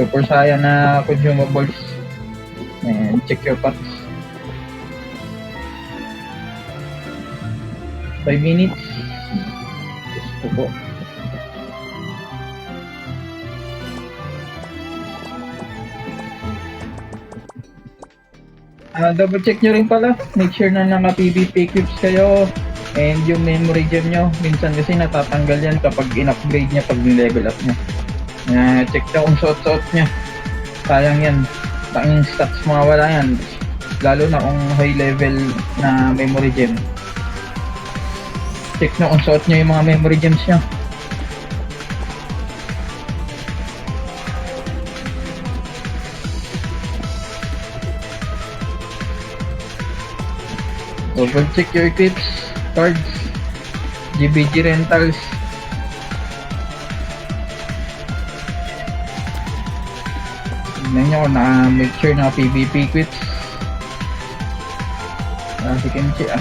Super Saiyan na consumables. And check your pots. 5 minutes. Gusto po. Double check nyo rin pala. Make sure na naka PVP equips kayo. And yung memory gem nyo. Minsan kasi natatanggal yan kapag in-upgrade nya pag level up nya. Check nyo kung suot-suot nya. Sayang yan. Tanging stats mawawala yan. Lalo na kung high level na memory gem. Check nyo kung suot nyo yung mga memory gems nyo. Double check your equips, cards, GBG rentals. Tignan nyo kung make sure na PVP equips. Si Kenchi ah.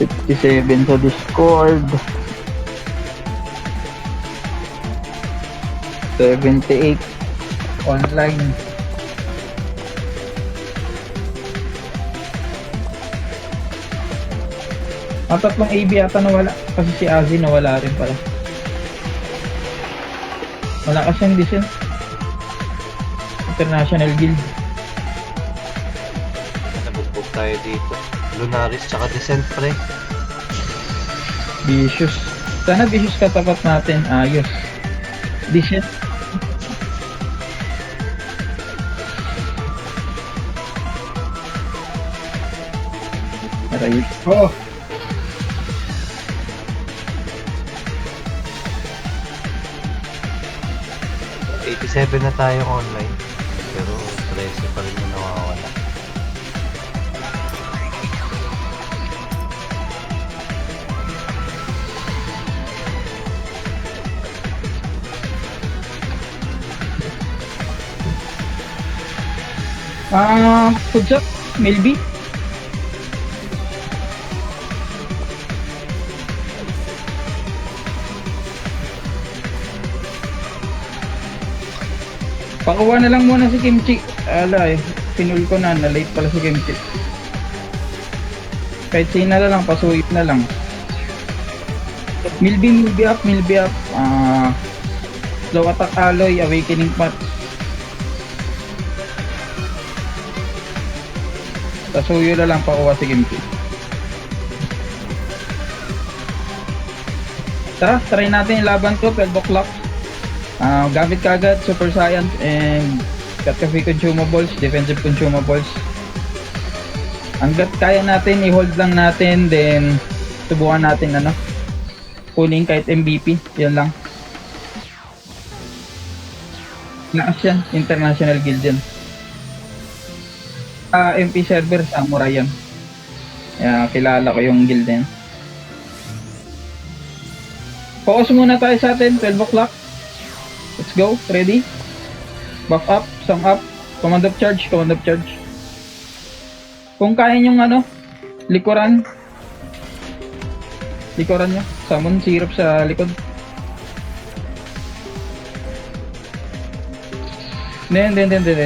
57 sa Discord. 78 online. Ang tatlong AB yata nawala kasi si Azzy nawala rin pala. Wala kasi hindi siya International Guild. Nabugbog tayo dito. Lunaris tsaka Descent pre. Vicious. Sana Vicious katapat natin. Ayos. Descent. Aray. Oh. $87 na tayo online. Pero 13 pa rin yung nawawala. What's up, Melby? Pakuha na lang muna si Kimchi. Ala eh, pinul ko na late pala si Kimchi. Kahit sina na lang, pasuyip na lang. Milby up. Slow attack alloy, awakening pot. Pasuyo na lang, pakuha si Kimchi. Tara, try natin yung laban ko, 12 o'clock. Gamit kagad Super Saiyan and Cafe consumables, defensive consumables. Hanggat kaya natin, i-hold lang natin, then subukan natin kunin kahit MVP, yan lang. Lakas yan, International Guild yan. MP server, Samurai yan. Kilala ko yung guild yan. Focus muna tayo sa atin, 12 o'clock. Let's go, ready? Buff up, song up, command of charge. Kung kaya nyong likuran nyo, summon syrup sa likod. Then,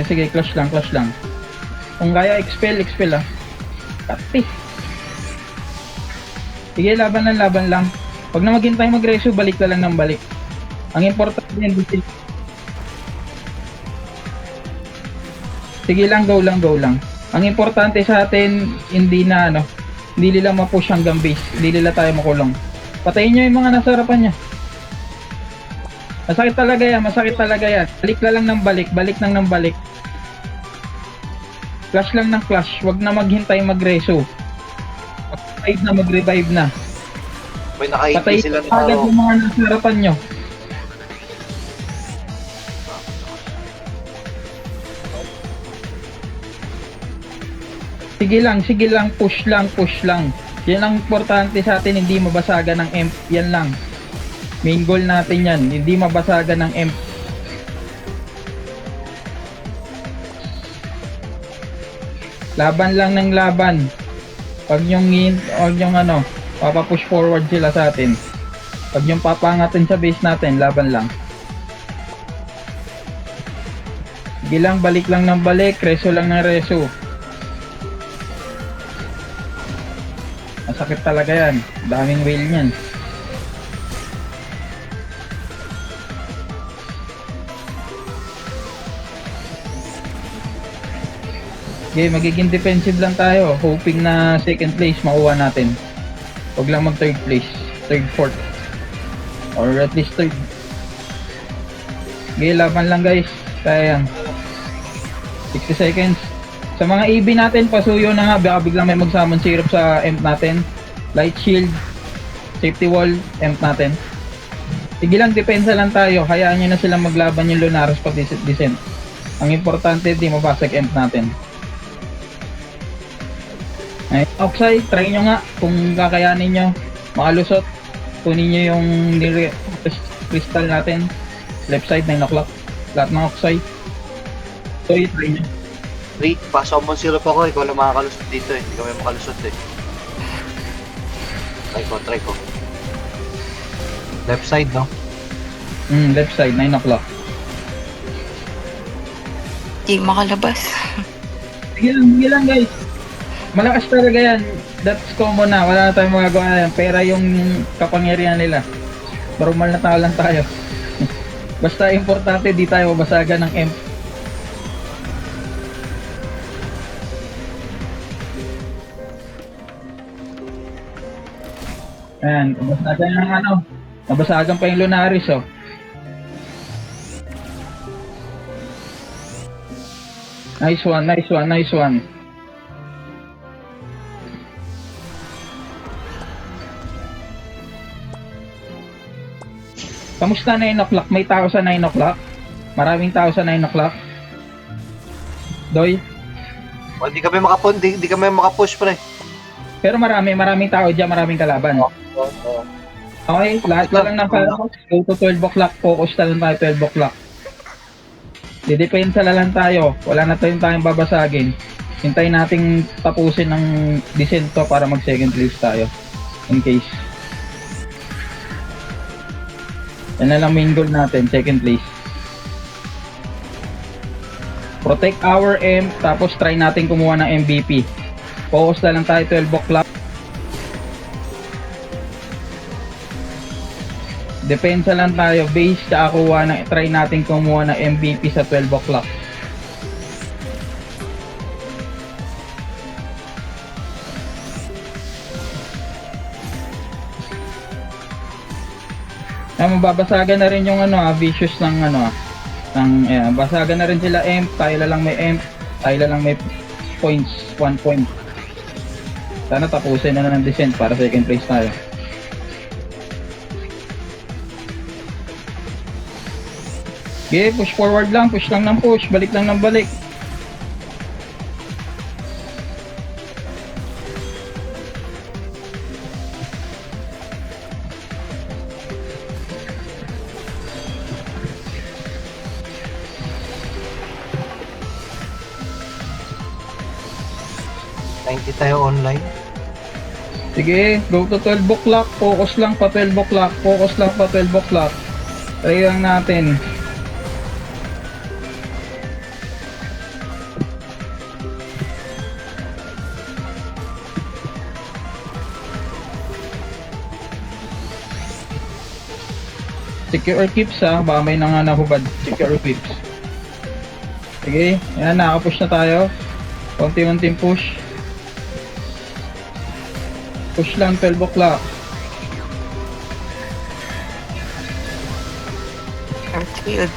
sige, clash lang. Kung kaya, expel ah. Kati. Sige, laban lang. Pag na maghintay mag-reso, balik na lang ng balik. Ang importante yan, sige lang, go lang. Ang importante sa atin, hindi nila ma-push hanggang base. Hindi nila tayo makulong. Patayin nyo yung mga nasa harapan nyo. Masakit talaga yan. Balik lang ng balik. Clash lang ng clash. Huwag na maghintay mag-reso. Mag-revive na. May naka-80 sila na agad yung mga nasa harapan nyo. Sige lang, push lang. Yan ang importante sa atin, hindi mabasagan ng EMP. Yan lang. Main goal natin yan, hindi mabasagan ng EMP. Laban lang ng laban. Pag yung ano, papapush forward sila sa atin. Pag yung papangatin sa base natin, laban lang. Sige lang, balik lang ng balik, reso lang ng reso. Masakit talaga yan. Daming whale niyan. Okay, magiging defensive lang tayo. Hoping na second place makuha natin. Huwag lang mag third place. Third, fourth. Or at least third. Okay, laban lang guys. Kaya yan. 60 seconds. Sa mga EB natin, pasuyo na nga. Baka biglang may mag-summon syrup sa emp natin. Light shield. Safety wall. Emp natin. Sige lang, depensa lang tayo. Hayaan nyo na silang maglaban yung Lunaris pag descent. Ang importante, di mabasag emp natin. Ay, Oxide, try nyo nga kung kakayanin nyo. Makalusot. Kunin nyo yung crystal natin. Left side, 9 o'clock. Lahat ng Oxide. So, try nyo. Wait, pa-summon syrup ako. Ikaw lang makakalusot dito eh. Hindi kami makalusot eh. Try ko. Left side, no? Left side, 9 o'clock. Di makalabas. Sige lang guys. Malakas talaga yan. That's common na. Wala na tayong magagawa yan. Pera yung kapangyarihan nila. Normal na tao lang tayo. Basta importante di tayo mabasagan ng emp. Ayan, nabasagan ng ano. Nabasagan pa yung Lunaris, oh. Nice one. Kamusta 9 o'clock? May tao sa 9 o'clock? Maraming tao sa 9 o'clock? Doy? O, di kami makapush pre. Pero maraming tao dyan, maraming kalaban. Okay, lahat na lang ng focus. Go to 12 o'clock, focus na lang tayo 12 o'clock. Didepensa na lang tayo. Wala na tayong babasagin. Hintayin nating tapusin ng descent to para mag second place tayo. In case. Yan na lang main goal natin, second place. Protect our M, tapos try natin kumuha ng MVP. Focus na lang tayo 12 o'clock. Depensa lang tayo, base kakakuha ng, try natin kumuha ng MVP sa 12 o'clock. Mababasagan na rin yung vicious ng basagan na rin sila emp, tayo lang may points, 1 point. Sana tapusin na ng descent para second place tayo. Okay, push forward lang, push lang ng push, balik lang ng balik. Tayo online. Sige, go to 12 o'clock, focus lang pa 12 o'clock. Try lang natin. Secure keeps baka may nahubad. Secure keeps. Sige, yan, nakapush na tayo. Konti-unting push. Push lang 12 o'clock. Airfield.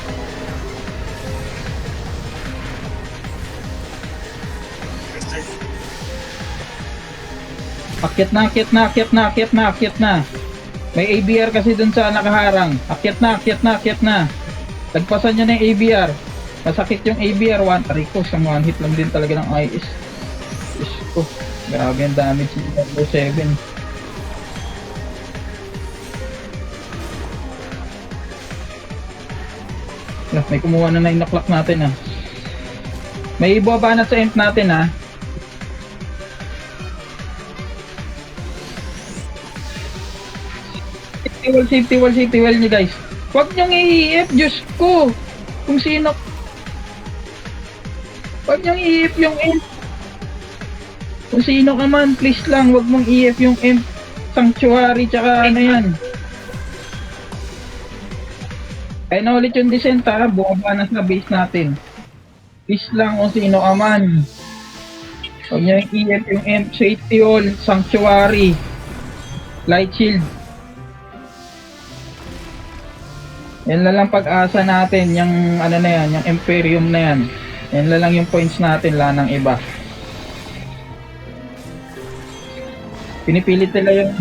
Akyat na. May ABR kasi dun sa nakaharang. Akyat na. Lagpasan nyo na yung ABR. Masakit yung ABR. Sa one hit lang din talaga ng IS. Diyos ko. Grabe ang damage sa 7. May kumuha na 9 o'clock natin May ibaba na sa emp natin safety wall nyo guys. Huwag nyong i-EF, Diyos ko. Kung sino. Huwag nyong i-EF yung imp. Kung sino ka man, please lang, huwag mong i-EF yung imp. Sanctuary, tsaka ano yan. Kaya na ulit yung descent ha, bumaba na sa base natin. Please lang kung sino ka man. Huwag nyong i-EF yung imp, safety wall, sanctuary. Light shield. Yan na lang pag-asa natin, yung ano na yan, yung Imperium na yan. Yan na lang yung points natin, wala nang iba. Pinipilit nila yung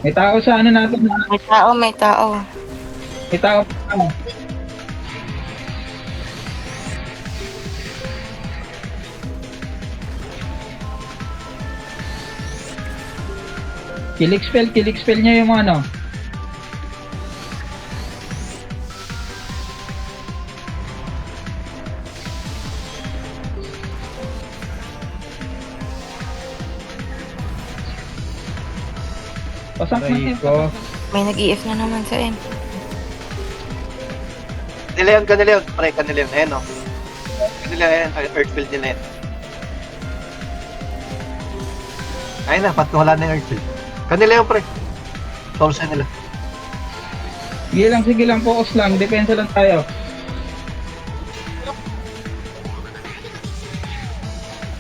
may tao sa ano natin, May tao, may tao. may tao pa. Kill expel niya yung ano. Pasak na Aray ko. May nag-EF na naman sa M. Kanila yun, pre, kanila yun. Ayan, o. Kanila yan, earthfield nila yan. Ayun na, ba't wala na yung earthfield? Kanila yun, pre. Source nila. Sige lang, focus lang. Depensa lang tayo.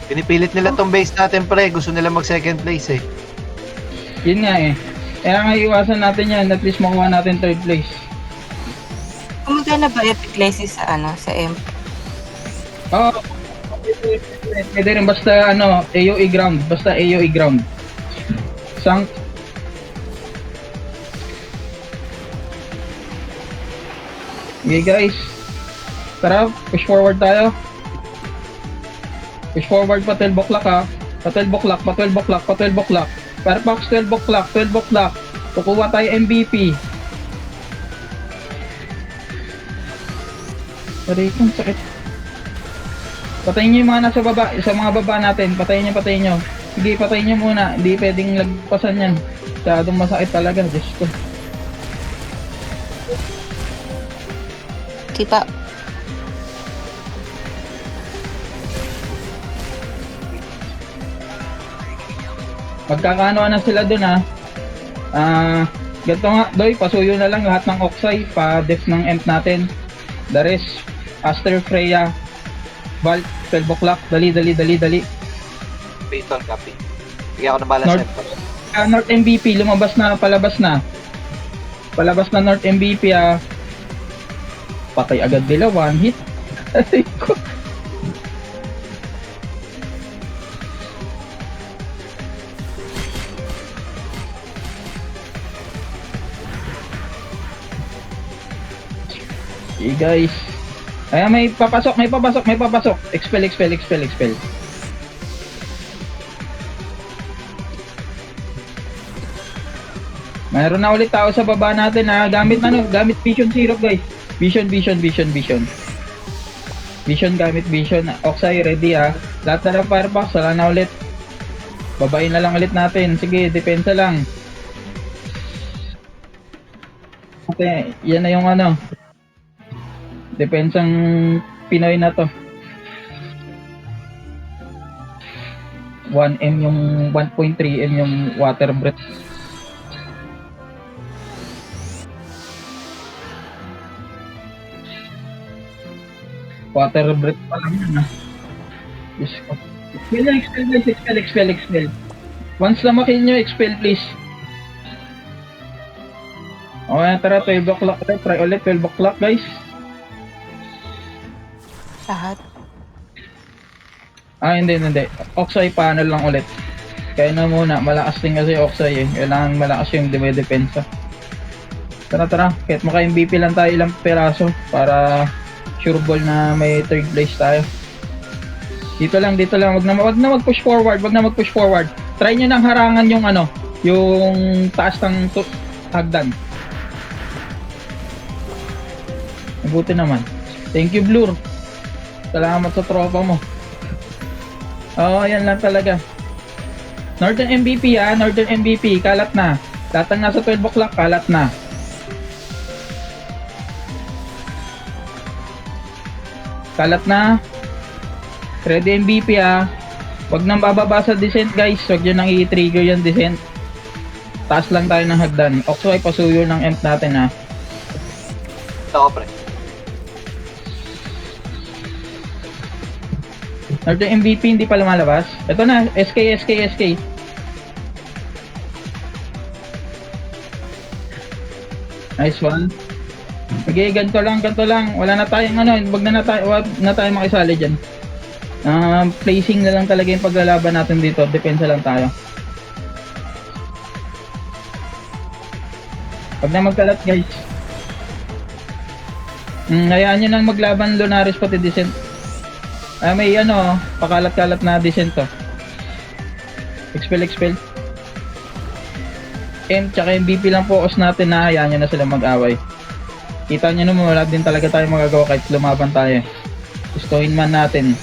Pinipilit nila tong base natin, pre. Gusto nila mag second place, eh. Yun nga eh. Kaya nga iwasan natin yan. At least makuha natin third place. Kumagana ba epic places sa ano, sa M? Oo. Pwede rin basta ano, AOE ground. Basta AOE ground. Sank. Okay guys. Tara, push forward tayo. Push forward pa 12 o'clock ha. Pa 12 o'clock, pa 12 o'clock, pa 12 o'clock. Firefox 12 o'clock, 12 o'clock. Kukuha tayo MVP. Aray, kung sakit. Patayin nyo yung mga nasa baba, sa mga baba natin. Patayin nyo. Sige, patayin nyo muna. Hindi pwedeng lagpasan yan. Masyadong masakit talaga, Diyos ko. Kita. Magkakaanoan na sila dun ha. Ganito nga, Doy, pasuyo na lang lahat ng Oxai, pa-def ng emp natin. The rest, Aster, Freya, Val, 12 o'clock, dali. Payton, copy. Bigyan ako ng balance North. set. North MVP, lumabas na, palabas na. Palabas na North MVP ha. Patay agad nila, one hit. Aray ko. Okay guys. Ayan, may papasok. Expel. Mayroon na ulit tao sa baba natin ha. Gamit Vision Syrup guys. Vision. Gamit Vision. Oxai ready ha. Lahat na ng Firefox, wala na ulit. Babain na lang ulit natin. Sige, depensa lang. Okay, yan na yung ano. Depensang Pinoy na to. 1M yung 1.3M yung water breath. Water breath pa lang yun ha. Diyos ko. Expel. Once na makill nyo, expel please. Okay, tara, 12 o'clock ulit. Try ulit, 12 o'clock guys. Lahat. Hindi. Oxai panel lang ulit. Kaya na muna, malakas din kasi Oxai eh. Kailangan malakas yung depensa. Tara. Kahit maka-MVP lang tayo ilang peraso para sure ball na may third place tayo. Dito lang. Wag na mag-push forward. Try nyo nang harangan yung ano, yung taas ng hagdan. Mabuti naman. Thank you, Blur. Salamat sa tropa mo. Oo, yan lang talaga. Northern MVP Northern MVP, kalat na. Tatang nasa 12 o'clock, kalat na. Kalat na. Ready MVP Wag nang bababa sa descent guys. Wag nyo nang i-trigger yung descent. Taas lang tayo ng hagdan. Oxway, pasuyo ng emp natin Ito ako, pre. Northern MVP hindi pa lumalabas. Ito na, SK. Nice one. Okay, ganito lang. Wala na tayong wag na tayo makisali dyan. Placing na lang talaga yung paglalaban natin dito. Depensa lang tayo. Wag na magkalat guys. Hayaan nyo nang maglaban Lunaris pati Descent. May pakalat-kalat na Descent to. Expel. Tsaka MVP lang focus natin na hayaan nyo na sila mag-away. Kita nyo naman wala din talaga tayo magagawa kahit lumaban tayo. Gustuhin man natin.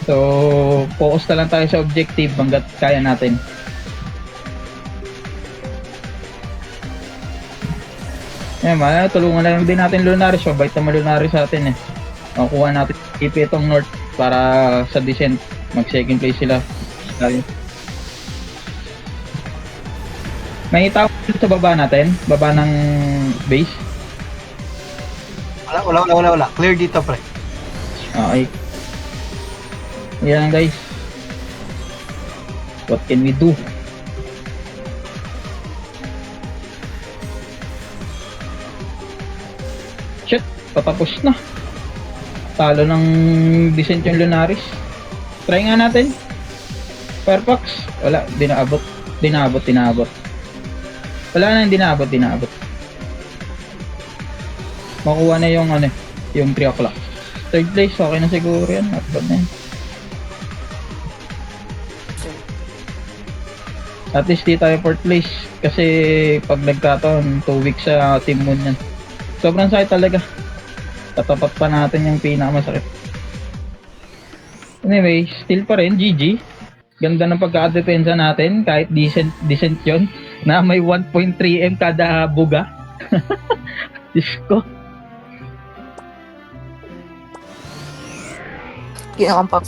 So, focus na lang tayo sa objective hanggat kaya natin. Tulungan na lang din natin Lunaris. Mabait naman Lunaris sa atin Makuha natin itong North para sa Descent. Mag second place sila. May tao sa baba natin? Baba ng base? Wala. Clear dito, pre. Okay. Yan guys. What can we do? Shit, patapos na. Talo ng Descent yung Lunaris. Try nga natin. Firefox. Wala, dinaabot. Wala na, dinaabot. Makuha na yung yung 3 o'clock. Third place, okay na siguro yan. Not bad na yan. At least di tayo 4th place. Kasi pag nagkataon, 2 weeks sa Team Moon yan. Sobrang sakit talaga. Tatapat pa natin yung pinakamasakit. Anyway, still pa rin, GG. Ganda ng pagkakadepensa natin. Kahit decent yun. Na may 1.3M kada buga. Diyos ko. Kinakampap.